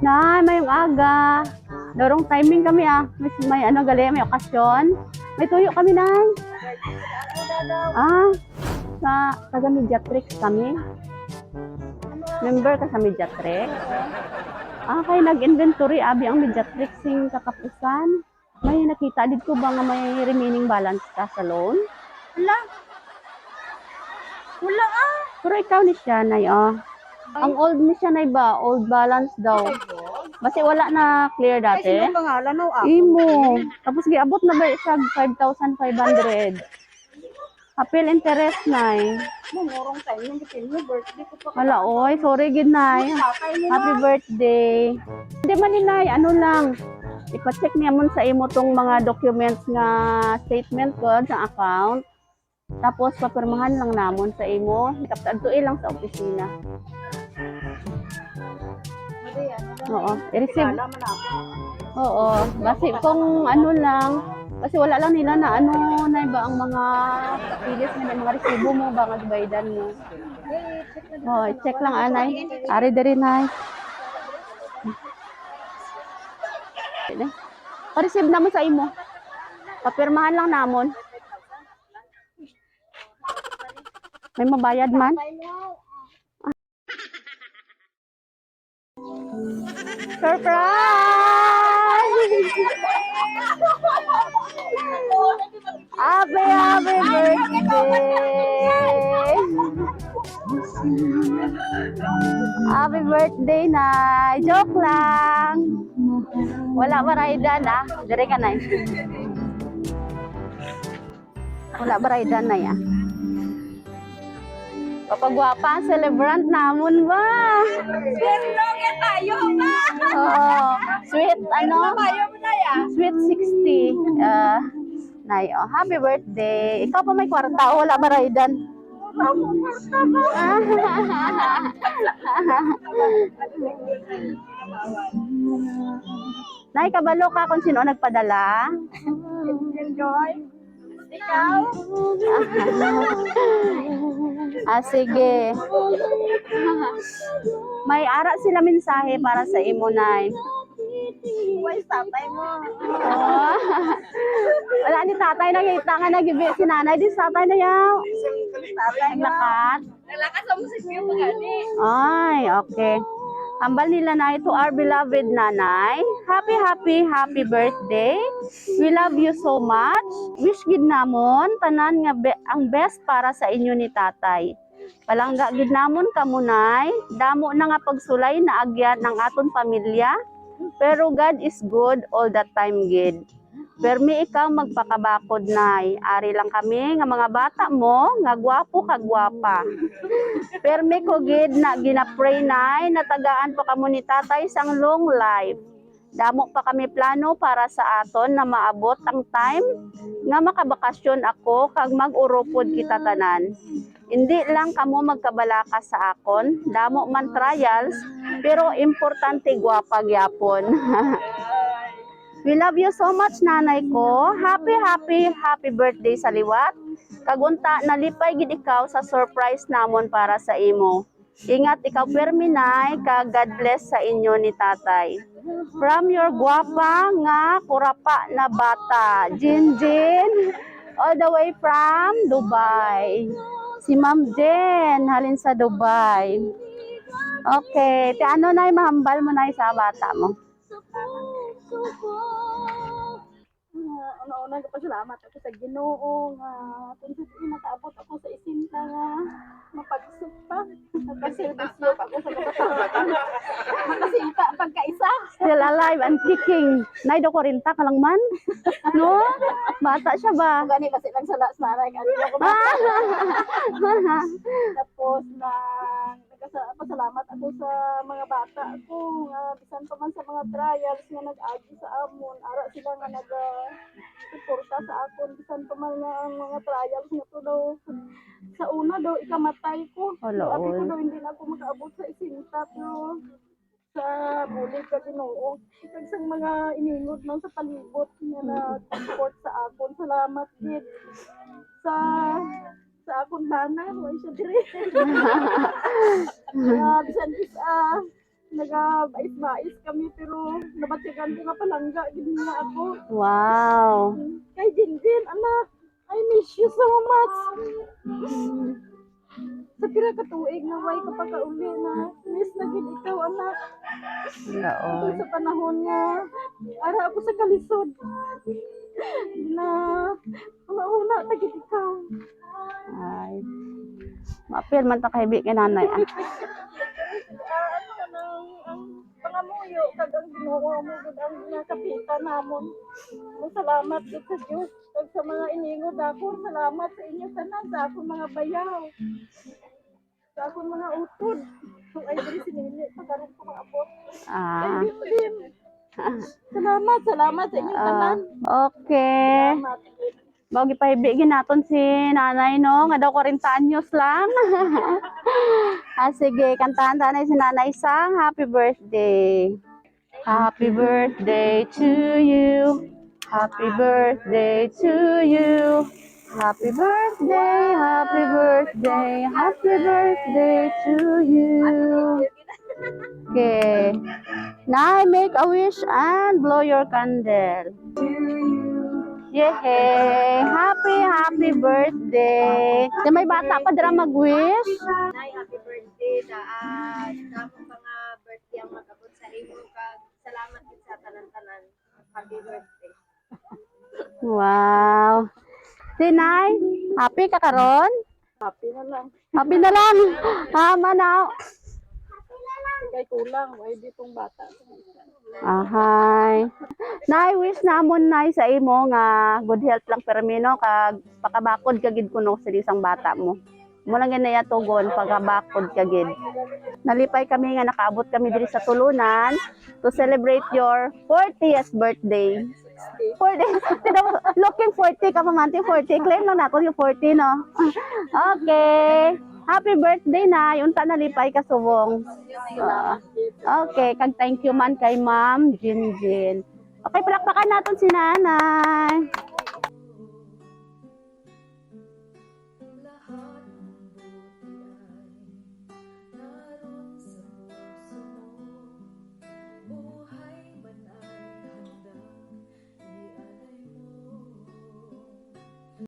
Na, mayong aga. Dorong timing kami ah. May ano gali, may okasyon. May tuyo kami na. Ah, sa taga Mediatrix kami. Member ka sa Mediatrix? Ah, kay nag-inventory abi ang Mediatrix sing katapusan. May nakita dito ba nga may remaining balance ka sa loan? Wala. Wala ah. Pero ikaw ni siya nay oh. Ang old ni siya nay ba? Old balance daw. Basi wala na clear Ay, dati. sino pangalan no? Ako. Imo. Tapos giabot na ba siya 5,500. Appeal interest nay. Mumurong tayo yung bitin mo. Birthday ko pa. Wala oy, sorry gid nay. Happy birthday. Hindi man nay, ano lang. Ipa-check niya mo sa imo tong mga documents nga statement ko sa account. Tapos papirmahan lang namon sa imo. Adtuin lang sa opisina. Oo, i-receive. Alam na ako. Oo, basi kung ano lang, kasi wala lang nila na ano na ba ang mga pilis na mga resibo mo ba nga baydan mo. Oh, check lang anay. Ari diri nay. Pa-receive na mo sa imo. Papirmahan lang namon. May mabayad man. Surprise! Happy birthday! Happy birthday, Nay! Joke lang! Wala ba raidan, ah? Dire ka, Nay. Wala ba raidan, Nay, ah? Papagwapa ang celebrant namon ba? Sirlong yan tayo ba? Oo. Sweet, ano? Tayo mo na ya. Sweet 60. Nay, oh, happy birthday. Ikaw pa may kwarta o wala ba raidan? Nay, kabalo ka kung sino nagpadala? Enjoy. Ikaw? Sige. May ara sila mensahe para sa imo, Nay. Uy, tatay mo. Oh. Wala ni tatay na kita nga nagibi si nanay di tatay na yaw. Tatay mo. Naglakat. Nalakas sa musikyo mo gani. Ay, okay. Hambal nila na to our beloved nanay. Happy birthday. We love you so much. Wish gid namon tanan nga ang best para sa inyo ni tatay. Palangga gid namon kamo nay. Damo na nga pagsulay na agyan ng aton pamilya. Pero God is good all the time gid. Permi ikaw magpakabakod nay. Ari lang kami nga mga bata mo nga gwapo kag gwapa. Permi ko gid na ginapray nay natagaan pa kamo ni tatay sang long life. Damo pa kami plano para sa aton na maabot ang time nga makabakasyon ako kag mag-uropod kita tanan. Hindi lang kamo magkabalaka sa akon, damo man trials, pero importante gwapa gyapon. We love you so much, nanay ko. Happy birthday sa liwat. Kagunta, nalipay gid ikaw sa surprise namon para sa imo. Ingat ikaw permi nay, ka God bless sa inyo ni tatay. From your guwapa nga kurapa na bata, Jinjin, all the way from Dubai. Si Ma'am Jen, halin sa Dubai. Okay, ti ano nay, mahambal mo nay sa bata mo? Una-una pasalamat ako sa Ginoo nga kung nakaabot ako sa isinta nga mapagsugpa. Nagpaservisyo pa ako sa kabataan. Makasita pagkaisa. Still alive and kicking. Nay, do 40 ka lang man? No? Bata siya ba? Gani kasi lang sa last na like ano ako. Tapos na pasalamat ako sa mga bata ko nga bisan pa man sa mga trials nga nag-agi sa amon ara sila nga suporta sa akon bisan pa man nga ang mga trials nga to daw sa una daw ikamatay ko. Hello. Sabi ko daw hindi na ako makaabot sa isinta pero sa bulig ka Ginoo kag sang mga iningod man sa palibot nga nag-support sa akon. Salamat gid sa akong bana, huwag siya dire. Bisan Nagabais-bais kami pero nabatsigan ko nga palangga gid niya ako. Wow. Kay Jinjin, anak, I miss you so much. Sa pira ka tuig na way kapag kauli na miss na gid ikaw, anak. Ito Laon. sa panahon nga ara ako sa kalisod na una ta gid ikaw. Ay. Mapil man ta kay kay nanay. Ah. Ano ka nang ang pangamuyo kag ang Ginoo mo gud ang kapitan namon. Salamat gid sa Dios kag sa mga iningod ako. Salamat sa inyo tanan sa akong mga bayaw. Sa akong mga utod. Kung ay diri sinili pagkaron ko maabot. Ah. Ay, din. Salamat sa inyong tanan. Okay. Salamat. Bago gipahibigin naton si nanay no, nga daw 40 anyos lang. Sige, kantahan tanay si nanay sang happy birthday. Happy birthday to you. Happy birthday to you. Happy birthday, happy birthday, happy birthday to you. Okay. Now make a wish and blow your candle. Yay! Happy birthday! Di may bata pa dira mag-wish? Nay, happy birthday sa mga birthday ang magabot sa imo kag salamat gid sa tanan-tanan. Happy birthday. Wow! Sinay, happy ka karon? Happy na lang. Happy na lang. Tama na. Kay kulang, ay ditong bata. Ahay. Nay, wish namon nay sa imo nga good health lang permino kag pakabakod ka gid kuno sa isang bata mo. Mo lang yan na tugon pagkabakod ka gid. Nalipay kami nga nakaabot kami diri sa tulunan to celebrate your 40th birthday. 40. Looking 40 ka pa man, 40. Claim lang nato yung 40 no. Okay. Happy birthday na. Unta nalipay ka subong. Okay, kag thank you man kay Ma'am Jinjin. Okay, palakpakan natin si nanay.